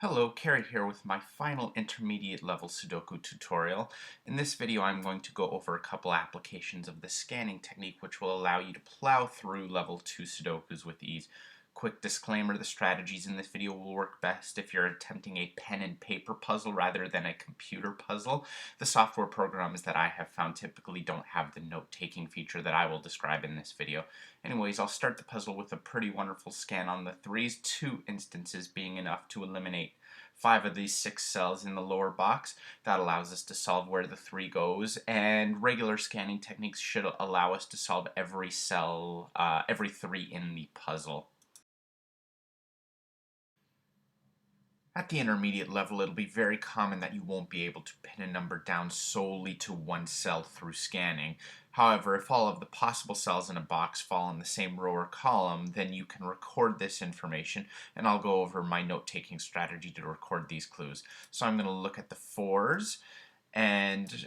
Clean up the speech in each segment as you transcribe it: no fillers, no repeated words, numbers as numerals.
Hello, Carrie here with my final intermediate level Sudoku tutorial. In this video I'm going to go over a couple applications of the scanning technique which will allow you to plow through level 2 Sudokus with ease. Quick disclaimer, the strategies in this video will work best if you're attempting a pen and paper puzzle rather than a computer puzzle. The software programs that I have found typically don't have the note-taking feature that I will describe in this video. Anyways, I'll start the puzzle with a pretty wonderful scan on the 3s, 2 instances being enough to eliminate 5 of these 6 cells in the lower box. That allows us to solve where the 3 goes, and regular scanning techniques should allow us to solve every cell, every 3 in the puzzle. At the intermediate level, it'll be very common that you won't be able to pin a number down solely to one cell through scanning. However, if all of the possible cells in a box fall in the same row or column, then you can record this information, and I'll go over my note-taking strategy to record these clues. So I'm going to look at the 4s, and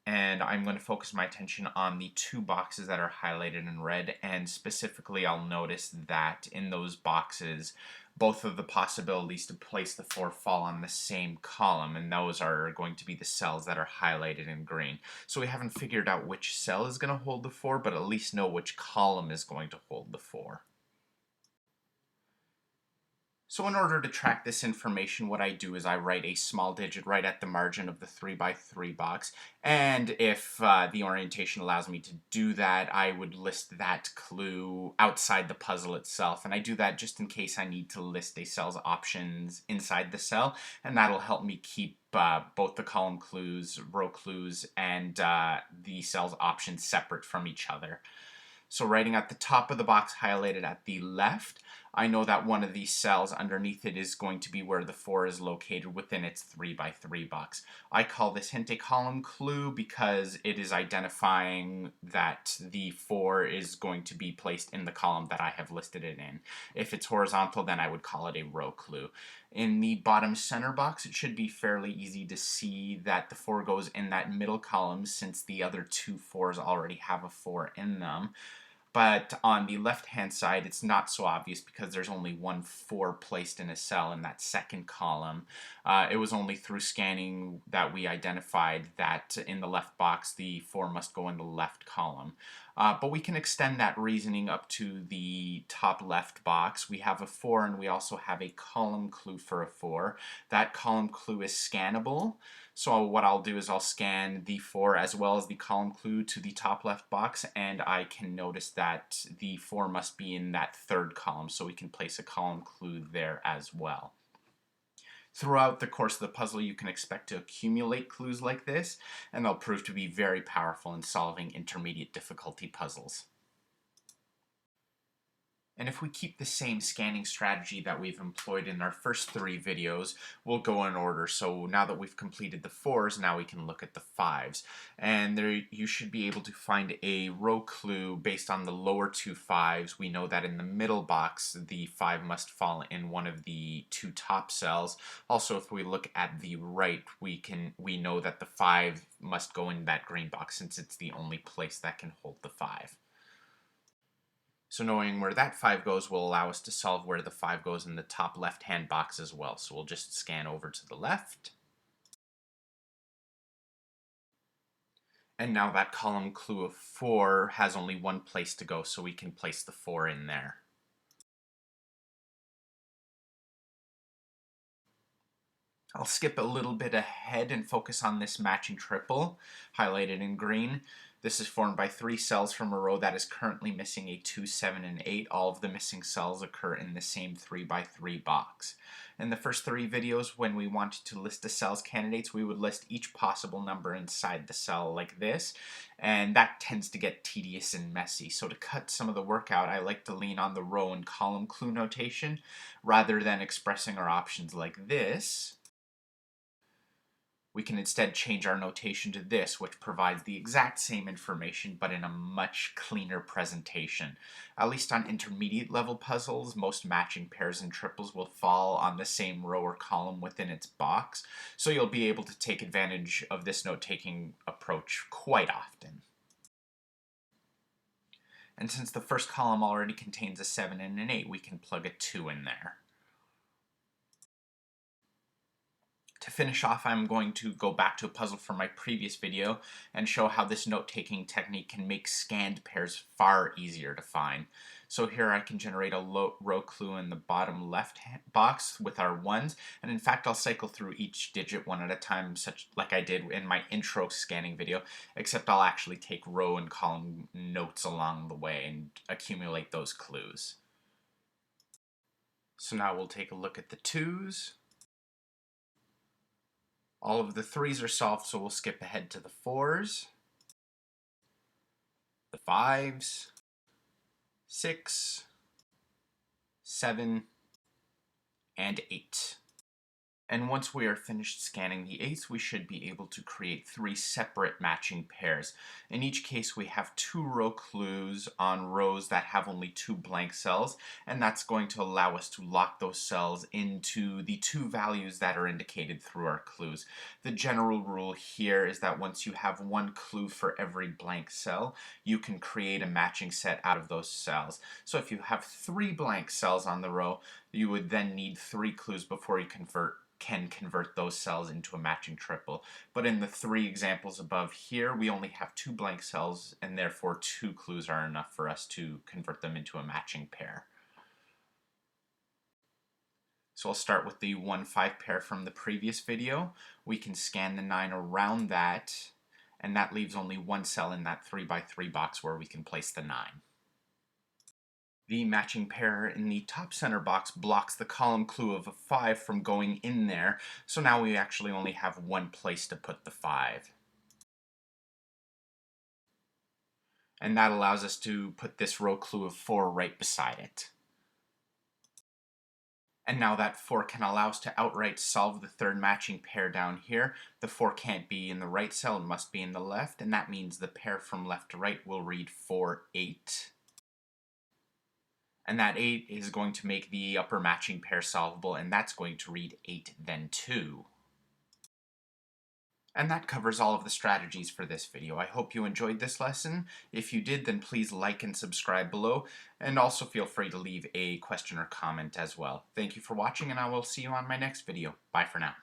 I'm going to focus my attention on the 2 boxes that are highlighted in red, and specifically I'll notice that in those boxes both of the possibilities to place the 4 fall on the same column, and those are going to be the cells that are highlighted in green. So we haven't figured out which cell is going to hold the 4, but at least know which column is going to hold the 4. So in order to track this information, what I do is I write a small digit right at the margin of the 3x3 box, and if the orientation allows me to do that, I would list that clue outside the puzzle itself, and I do that just in case I need to list a cell's options inside the cell, and that'll help me keep both the column clues, row clues, and the cell's options separate from each other. So writing at the top of the box highlighted at the left, I know that one of these cells underneath it is going to be where the 4 is located within its 3x3 box. I call this hint a column clue because it is identifying that the 4 is going to be placed in the column that I have listed it in. If it's horizontal, then I would call it a row clue. In the bottom center box, it should be fairly easy to see that the 4 goes in that middle column since the other 2 4s already have a 4 in them. But on the left-hand side, it's not so obvious because there's only one 4 placed in a cell in that second column. It was only through scanning that we identified that in the left box, the 4 must go in the left column. But we can extend that reasoning up to the top left box. We have a 4 and we also have a column clue for a 4. That column clue is scannable. So what I'll do is I'll scan the 4 as well as the column clue to the top left box, and I can notice that the 4 must be in that third column, so we can place a column clue there as well. Throughout the course of the puzzle, you can expect to accumulate clues like this, and they'll prove to be very powerful in solving intermediate difficulty puzzles. And if we keep the same scanning strategy that we've employed in our first 3 videos, we'll go in order. So now that we've completed the 4s, now we can look at the 5s. And there you should be able to find a row clue based on the lower 2 5s. We know that in the middle box, the 5 must fall in one of the 2 top cells. Also, if we look at the right, we know that the 5 must go in that green box since it's the only place that can hold the 5. So knowing where that 5 goes will allow us to solve where the 5 goes in the top left-hand box as well. So we'll just scan over to the left. And now that column clue of 4 has only one place to go, so we can place the 4 in there. I'll skip a little bit ahead and focus on this matching triple, highlighted in green. This is formed by 3 cells from a row that is currently missing a 2, 7, and 8. All of the missing cells occur in the same 3x3 box. In the first 3 videos, when we wanted to list the cell's candidates, we would list each possible number inside the cell like this, and that tends to get tedious and messy. So to cut some of the work out, I like to lean on the row and column clue notation rather than expressing our options like this. We can instead change our notation to this, which provides the exact same information but in a much cleaner presentation. At least on intermediate level puzzles, most matching pairs and triples will fall on the same row or column within its box, so you'll be able to take advantage of this note-taking approach quite often. And since the first column already contains a 7 and an 8, we can plug a 2 in there. To finish off, I'm going to go back to a puzzle from my previous video and show how this note-taking technique can make scanned pairs far easier to find. So here I can generate a row clue in the bottom left box with our ones, and in fact I'll cycle through each digit one at a time, such like I did in my intro scanning video, except I'll actually take row and column notes along the way and accumulate those clues. So now we'll take a look at the 2s. All of the 3s are solved, so we'll skip ahead to the 4s, the 5s, 6, 7, and 8. And once we are finished scanning the 8s, we should be able to create 3 separate matching pairs. In each case, we have 2 row clues on rows that have only 2 blank cells, and that's going to allow us to lock those cells into the 2 values that are indicated through our clues. The general rule here is that once you have 1 clue for every blank cell, you can create a matching set out of those cells. So if you have 3 blank cells on the row, you would then need 3 clues before you can convert those cells into a matching triple. But in the 3 examples above here, we only have 2 blank cells, and therefore 2 clues are enough for us to convert them into a matching pair. So I'll start with the 1-5 pair from the previous video. We can scan the 9 around that, and that leaves only 1 cell in that 3x3 box where we can place the 9. The matching pair in the top center box blocks the column clue of a 5 from going in there, so now we actually only have 1 place to put the 5. And that allows us to put this row clue of 4 right beside it. And now that 4 can allow us to outright solve the 3rd matching pair down here. The 4 can't be in the right cell, it must be in the left, and that means the pair from left to right will read 4, 8. And that 8 is going to make the upper matching pair solvable, and that's going to read 8, then 2. And that covers all of the strategies for this video. I hope you enjoyed this lesson. If you did, then please like and subscribe below, and also feel free to leave a question or comment as well. Thank you for watching, and I will see you on my next video. Bye for now.